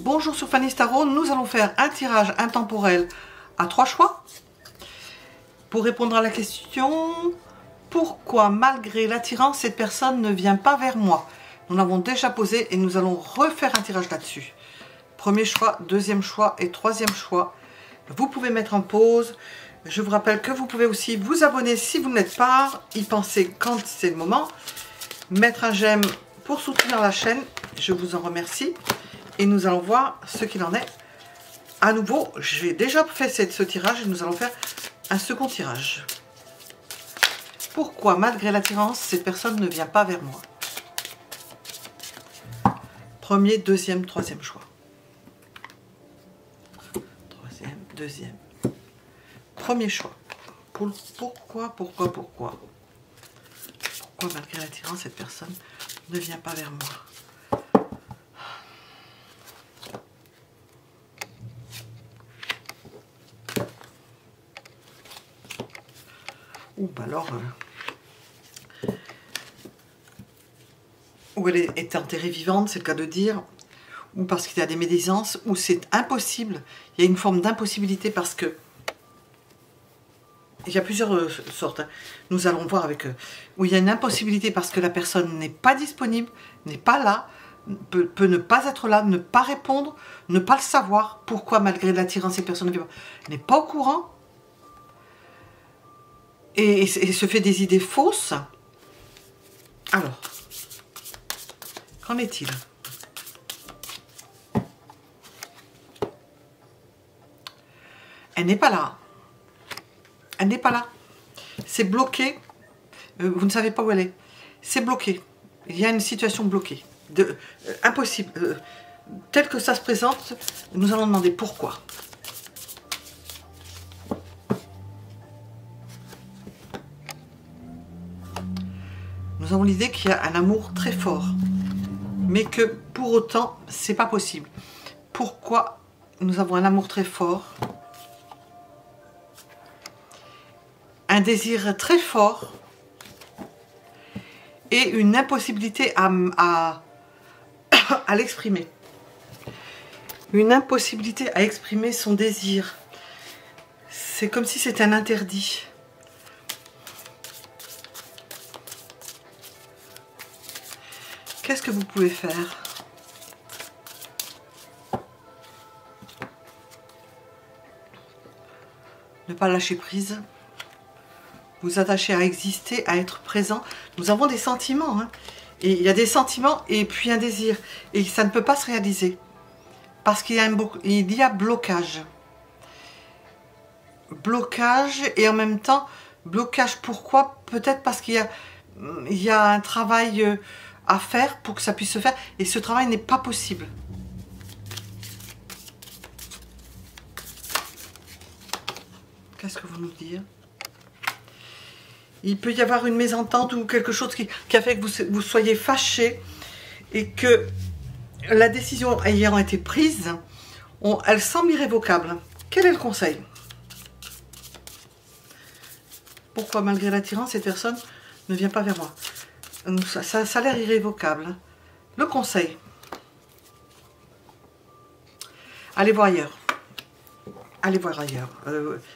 Bonjour sur Fanny Tarot, nous allons faire un tirage intemporel à 3 choix pour répondre à la question pourquoi malgré l'attirance cette personne ne vient pas vers moi. Nous l'avons déjà posé et nous allons refaire un tirage là-dessus. Premier choix, deuxième choix et troisième choix. Vous pouvez mettre en pause. Je vous rappelle que vous pouvez aussi vous abonner si vous ne l'êtes pas, y penser quand c'est le moment, mettre un j'aime pour soutenir la chaîne, je vous en remercie. Et nous allons voir ce qu'il en est. À nouveau, j'ai déjà fait ce tirage et nous allons faire un second tirage. Pourquoi, malgré l'attirance, cette personne ne vient pas vers moi? Premier, deuxième, troisième choix. Troisième, deuxième. Premier choix. Pourquoi, malgré l'attirance, cette personne ne vient pas vers moi? Ou alors, ou elle est enterrée vivante, c'est le cas de dire, ou parce qu'il y a des médisances, ou c'est impossible, il y a une forme d'impossibilité parce que, il y a plusieurs sortes, hein. Nous allons voir avec eux, où il y a une impossibilité parce que la personne n'est pas disponible, n'est pas là, peut ne pas être là, ne pas répondre, ne pas le savoir, pourquoi malgré l'attirance cette personne n'est pas au courant, et se fait des idées fausses. Alors, qu'en est-il? Elle n'est pas là. Elle n'est pas là. C'est bloqué. Vous ne savez pas où elle est. C'est bloqué. Il y a une situation bloquée. Impossible. Tel que ça se présente, nous allons demander pourquoi. Nous avons l'idée qu'il y a un amour très fort, mais que pour autant, c'est pas possible. Pourquoi nous avons un amour très fort, un désir très fort et une impossibilité à l'exprimer. Une impossibilité à exprimer son désir. C'est comme si c'était un interdit. Qu'est-ce que vous pouvez faire? Ne pas lâcher prise. Vous attacher à exister, à être présent. Nous avons des sentiments. Hein, et il y a des sentiments et puis un désir. Et ça ne peut pas se réaliser. Parce qu'il y a blocage. Blocage et en même temps, blocage pourquoi? Peut-être parce qu'il y a un travail à faire pour que ça puisse se faire et ce travail n'est pas possible. Qu'est-ce que vous nous dites? Il peut y avoir une mésentente ou quelque chose qui a fait que vous soyez fâché et que la décision ayant été prise, elle semble irrévocable. Quel est le conseil? Pourquoi malgré l'attirance cette personne ne vient pas vers moi? Ça a l'air irrévocable. Le conseil. Allez voir ailleurs. Allez voir ailleurs.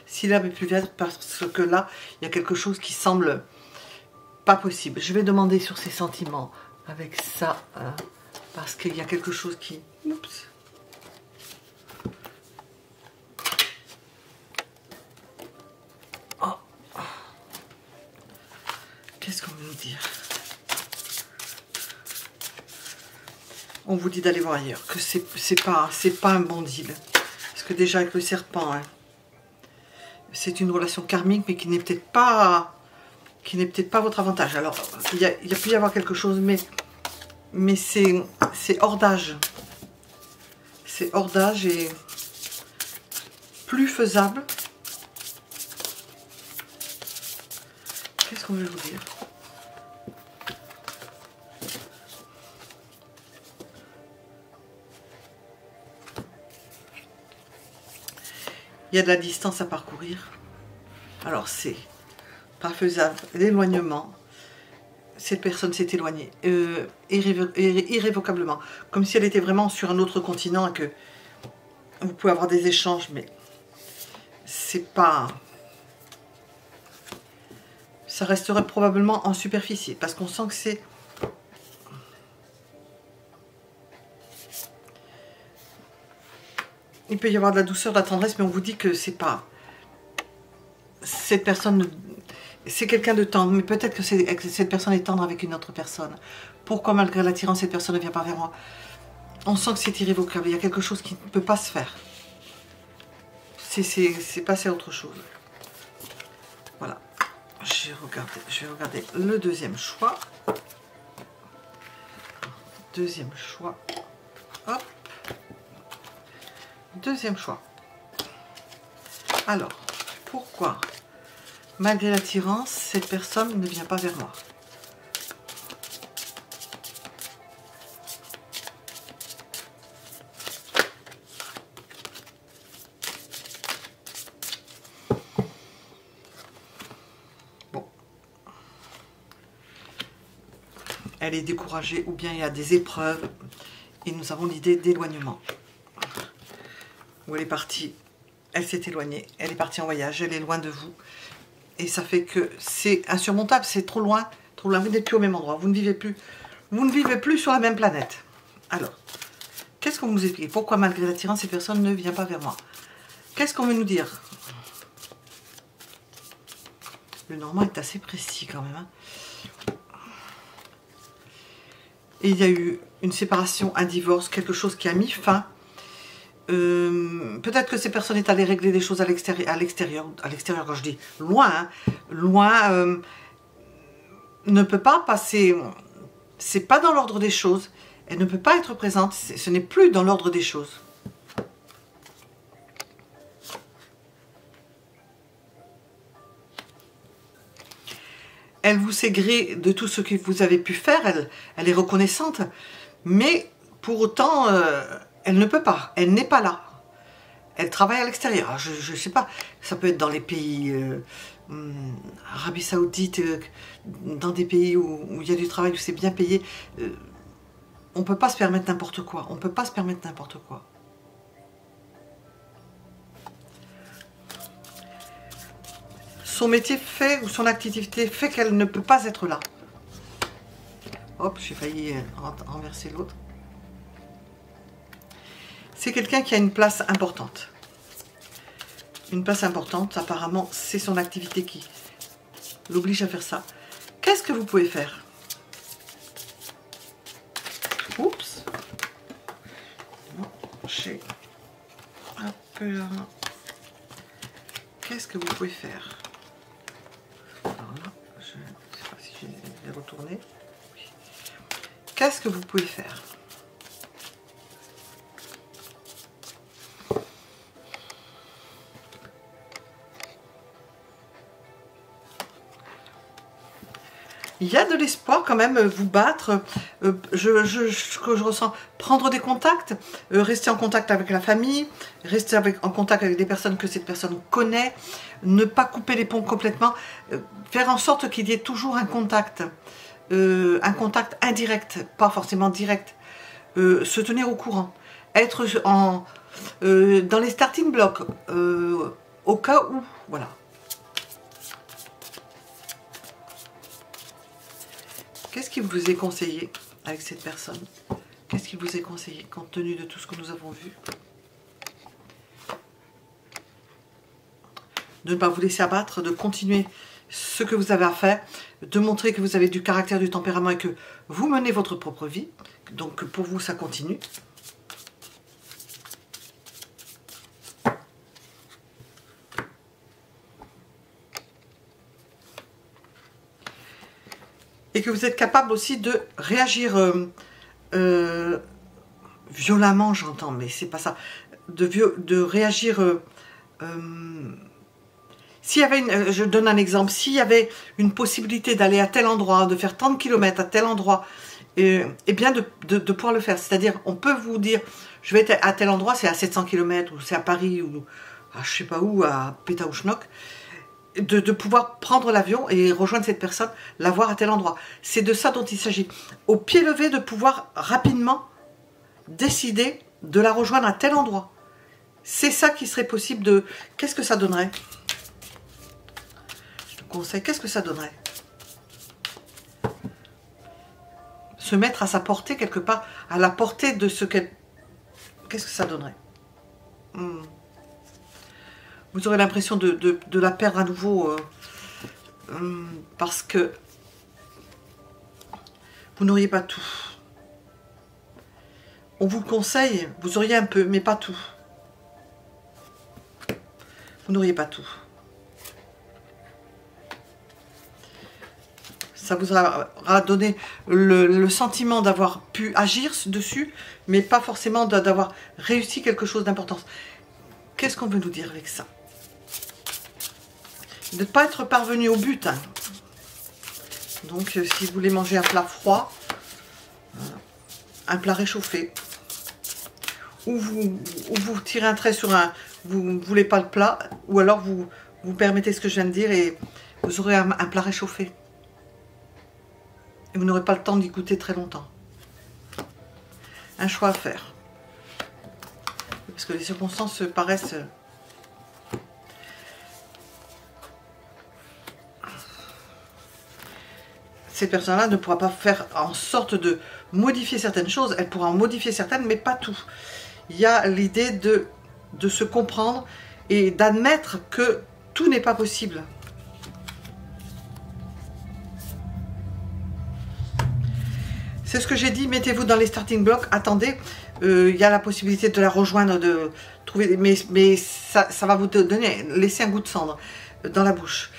S'il avait pu être parce que là, il y a quelque chose qui semble pas possible. Je vais demander sur ses sentiments avec ça. Parce qu'il y a quelque chose qui... Oups. Oh. Qu'est-ce qu'on veut nous dire? On vous dit d'aller voir ailleurs, que c'est pas un bon deal. Parce que déjà avec le serpent, hein, c'est une relation karmique, mais qui n'est peut-être pas votre avantage. Alors, il y a pu y avoir quelque chose, mais c'est hors d'âge. C'est hors d'âge et plus faisable. Qu'est-ce qu'on veut vous dire? Il y a de la distance à parcourir. Alors c'est pas faisable. L'éloignement. cette personne s'est éloignée irrévocablement, comme si elle était vraiment sur un autre continent et que vous pouvez avoir des échanges, mais c'est pas... Ça resterait probablement en superficie, parce qu'on sent que c'est... Il peut y avoir de la douceur, de la tendresse, mais on vous dit que c'est pas... Cette personne... C'est quelqu'un de tendre, mais peut-être que cette personne est tendre avec une autre personne. Pourquoi malgré l'attirance, cette personne ne vient pas vers moi? On sent que c'est irrévocable, il y a quelque chose qui ne peut pas se faire. C'est passé à autre chose. Voilà. Je vais regarder le deuxième choix. Deuxième choix. Hop. Deuxième choix. Alors, pourquoi, malgré l'attirance, cette personne ne vient pas vers moi? Bon. Elle est découragée ou bien il y a des épreuves et nous avons l'idée d'éloignement. Où elle est partie, elle s'est éloignée, elle est partie en voyage, elle est loin de vous. Et ça fait que c'est insurmontable, c'est trop loin, vous n'êtes plus au même endroit, vous ne vivez plus sur la même planète. Alors, qu'est-ce qu'on vous explique? Pourquoi malgré l'attirance, cette personne ne vient pas vers moi? Qu'est-ce qu'on veut nous dire? Le normand est assez précis quand même. Hein. Et il y a eu une séparation, un divorce, quelque chose qui a mis fin. Peut-être que ces personnes est allées régler des choses à l'extérieur quand je dis loin, hein, loin, ne peut pas passer, c'est pas dans l'ordre des choses, elle ne peut pas être présente, ce n'est plus dans l'ordre des choses. Elle vous sait gré de tout ce que vous avez pu faire, elle est reconnaissante, mais pour autant... elle ne peut pas, elle n'est pas là. Elle travaille à l'extérieur. Je ne sais pas, ça peut être dans les pays, Arabie Saoudite, dans des pays où il y a du travail, où c'est bien payé. On ne peut pas se permettre n'importe quoi. On ne peut pas se permettre n'importe quoi. Son métier fait, ou son activité fait qu'elle ne peut pas être là. Hop, j'ai failli renverser l'autre. C'est quelqu'un qui a une place importante. Une place importante, apparemment, c'est son activité qui l'oblige à faire ça. Qu'est-ce que vous pouvez faire? Oups. J'ai un peu là. Qu'est-ce que vous pouvez faire? Alors là, je ne sais pas si je vais retourner. Oui. Qu'est-ce que vous pouvez faire? Il y a de l'espoir quand même, vous battre, ce que je ressens, prendre des contacts, rester en contact avec la famille, rester en contact avec des personnes que cette personne connaît, ne pas couper les ponts complètement, faire en sorte qu'il y ait toujours un contact indirect, pas forcément direct, se tenir au courant, être dans les starting blocks, au cas où, voilà. Qu'est-ce qui vous est conseillé avec cette personne? Qu'est-ce qui vous est conseillé compte tenu de tout ce que nous avons vu? De ne pas vous laisser abattre, de continuer ce que vous avez à faire, de montrer que vous avez du caractère, du tempérament et que vous menez votre propre vie. Donc pour vous, ça continue. Et que vous êtes capable aussi de réagir violemment, j'entends, mais c'est pas ça. De réagir... s'il y avait je donne un exemple, s'il y avait une possibilité d'aller à tel endroit, de faire tant de kilomètres à tel endroit, et bien de pouvoir le faire. C'est-à-dire, on peut vous dire, je vais être à tel endroit, c'est à 700 km, ou c'est à Paris, ou à je sais pas où, à Pétaouchnok. de pouvoir prendre l'avion et rejoindre cette personne, la voir à tel endroit. C'est de ça dont il s'agit. Au pied levé, de pouvoir rapidement décider de la rejoindre à tel endroit. C'est ça qui serait possible de... Qu'est-ce que ça donnerait? Je te conseille, qu'est-ce que ça donnerait? Se mettre à sa portée quelque part, à la portée de ce qu'elle... Qu'est-ce que ça donnerait? Vous aurez l'impression de la perdre à nouveau parce que vous n'auriez pas tout. On vous le conseille, vous auriez un peu, mais pas tout. Vous n'auriez pas tout. Ça vous aura donné le sentiment d'avoir pu agir dessus, mais pas forcément d'avoir réussi quelque chose d'important. Qu'est-ce qu'on veut nous dire avec ça? De ne pas être parvenu au but. Hein. Donc, si vous voulez manger un plat froid, un plat réchauffé, ou vous tirez un trait sur un... Vous ne voulez pas le plat, ou alors vous permettez ce que je viens de dire et vous aurez un plat réchauffé. Et vous n'aurez pas le temps d'y goûter très longtemps. Un choix à faire. Parce que les circonstances paraissent... Cette personne-là ne pourra pas faire en sorte de modifier certaines choses. Elle pourra en modifier certaines, mais pas tout. Il y a l'idée de se comprendre et d'admettre que tout n'est pas possible. C'est ce que j'ai dit, mettez-vous dans les starting blocks, attendez, il y a la possibilité de la rejoindre, de trouver, mais ça va vous donner, laisser un goût de cendre dans la bouche.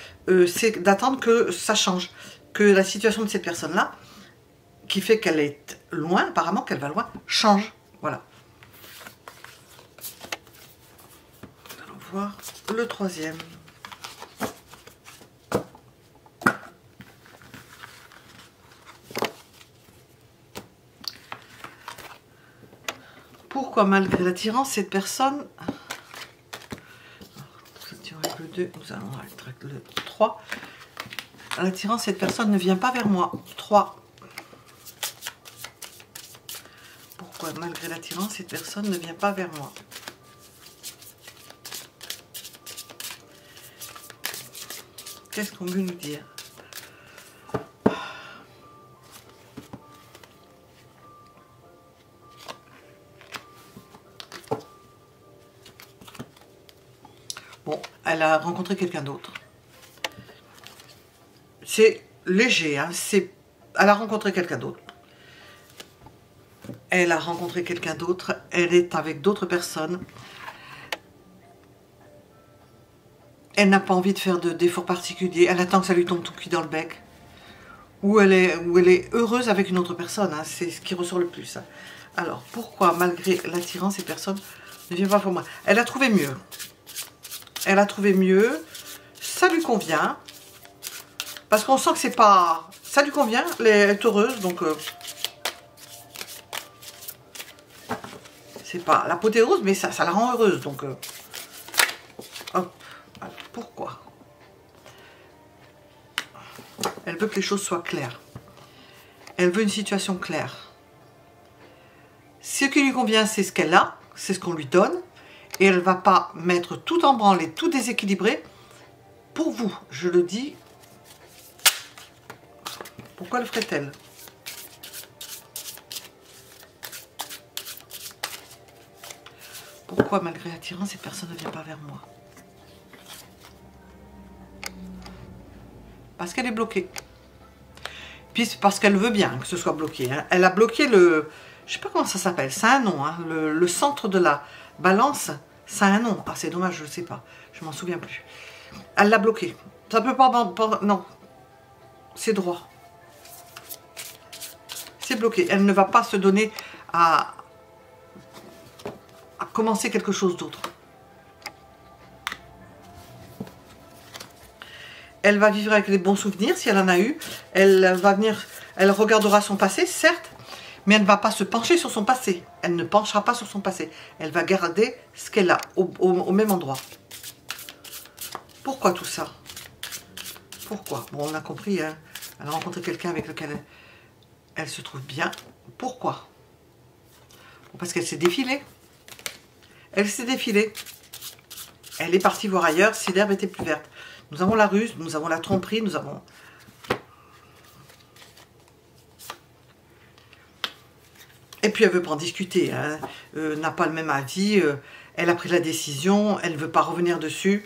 C'est d'attendre que ça change, que la situation de cette personne-là, qui fait qu'elle est loin, apparemment qu'elle va loin, change. Voilà. Allons voir le troisième. Pourquoi, malgré l'attirance, cette personne... Le 2, nous allons avec le 3. L'attirance, cette personne ne vient pas vers moi. 3. Pourquoi, malgré l'attirance, cette personne ne vient pas vers moi? Qu'est-ce qu'on veut nous dire? Bon, elle a rencontré quelqu'un d'autre. C'est léger, hein, elle a rencontré quelqu'un d'autre. Elle a rencontré quelqu'un d'autre, elle est avec d'autres personnes. Elle n'a pas envie de faire d'efforts particuliers, elle attend que ça lui tombe tout cuit dans le bec. Ou elle est heureuse avec une autre personne, hein, c'est ce qui ressort le plus. Hein. Alors, pourquoi, malgré l'attirance, ces personnes ne viennent pas pour moi? Elle a trouvé mieux. Elle a trouvé mieux, ça lui convient, parce qu'on sent que c'est pas... Ça lui convient, elle est heureuse, donc... c'est pas l'apothéose, mais ça la rend heureuse, donc... hop, alors, pourquoi? Elle veut que les choses soient claires. Elle veut une situation claire. Ce qui lui convient, c'est ce qu'elle a, c'est ce qu'on lui donne, et elle ne va pas mettre tout en branle et tout déséquilibré pour vous. Je le dis. Pourquoi le ferait-elle? Pourquoi, malgré l'attirance, cette personne ne vient pas vers moi? Parce qu'elle est bloquée. Puis parce qu'elle veut bien que ce soit bloqué. Hein. Elle a bloqué le... Je ne sais pas comment ça s'appelle. C'est un nom. Hein. Le centre de la balance, ça a un nom. Ah, c'est dommage, je ne sais pas. Je m'en souviens plus. Elle l'a bloqué. Ça peut pas... Non. C'est droit. C'est bloqué. Elle ne va pas se donner à commencer quelque chose d'autre. Elle va vivre avec les bons souvenirs, si elle en a eu. Elle va venir... Elle regardera son passé, certes, mais elle ne va pas se pencher sur son passé. Elle ne penchera pas sur son passé. Elle va garder ce qu'elle a au même endroit. Pourquoi tout ça? Pourquoi? Bon, on a compris, hein. Elle a rencontré quelqu'un avec lequel elle se trouve bien. Pourquoi? Bon, parce qu'elle s'est défilée. Elle s'est défilée. Elle est partie voir ailleurs si l'herbe était plus verte. Nous avons la ruse, nous avons la tromperie, nous avons... Et puis elle veut pas en discuter, hein. N'a pas le même avis, elle a pris la décision, elle ne veut pas revenir dessus,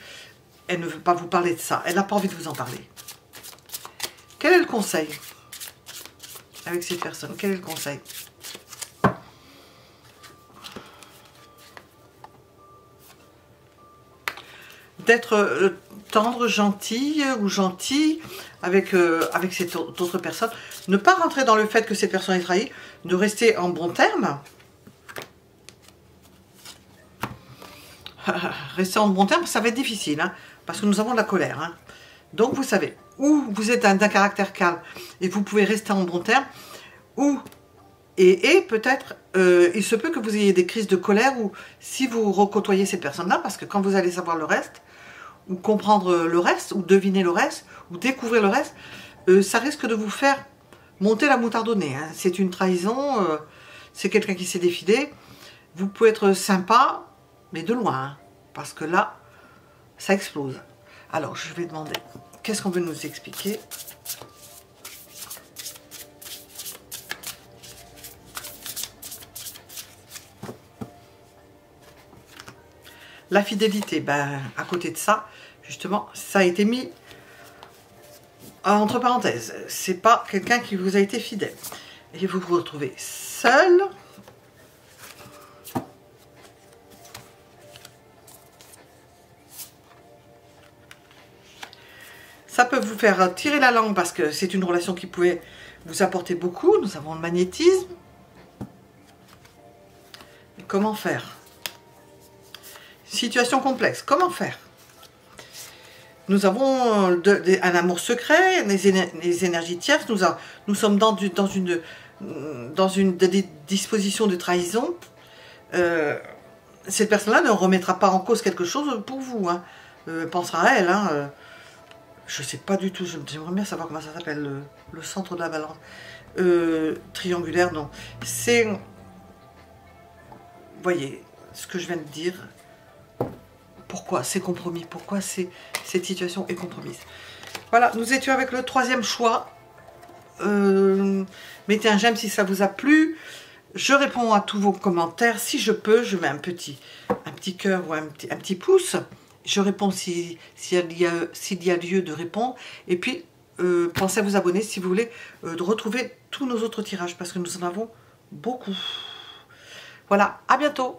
elle ne veut pas vous parler de ça, elle n'a pas envie de vous en parler. Quel est le conseil avec cette personne? Quel est le conseil? D'être tendre, gentil ou gentil avec cette autre personne. Ne pas rentrer dans le fait que cette personne est trahie, de rester en bon terme. Rester en bon terme, ça va être difficile, hein, parce que nous avons de la colère. Hein. Donc vous savez, ou vous êtes d'un caractère calme et vous pouvez rester en bon terme, ou, et peut-être, il se peut que vous ayez des crises de colère, ou si vous recôtoyez cette personne-là, parce que quand vous allez savoir le reste, ou comprendre le reste, ou deviner le reste, ou découvrir le reste, ça risque de vous faire monter la moutarde au nez. Hein. C'est une trahison, c'est quelqu'un qui s'est défilé. Vous pouvez être sympa, mais de loin, hein, parce que là, ça explose. Alors, je vais demander, qu'est-ce qu'on veut nous expliquer? La fidélité, ben, à côté de ça, justement, ça a été mis entre parenthèses. C'est pas quelqu'un qui vous a été fidèle. Et vous vous retrouvez seul. Ça peut vous faire tirer la langue parce que c'est une relation qui pouvait vous apporter beaucoup. Nous avons le magnétisme. Et comment faire? Situation complexe. Comment faire? Nous avons un amour secret, les énergies tierces. Nous sommes dans une disposition de trahison. Cette personne-là ne remettra pas en cause quelque chose pour vous. Hein. Pensera à elle. Hein. Je ne sais pas du tout. J'aimerais bien savoir comment ça s'appelle. Le centre de la balance. Triangulaire, non. C'est... Vous voyez ce que je viens de dire. Pourquoi c'est compromis? Pourquoi cette situation est compromise? Voilà, nous étions avec le troisième choix. Mettez un j'aime si ça vous a plu. Je réponds à tous vos commentaires. Si je peux, je mets un petit cœur ou un petit pouce. Je réponds s'il y a lieu de répondre. Et puis, pensez à vous abonner si vous voulez retrouver tous nos autres tirages parce que nous en avons beaucoup. Voilà, à bientôt.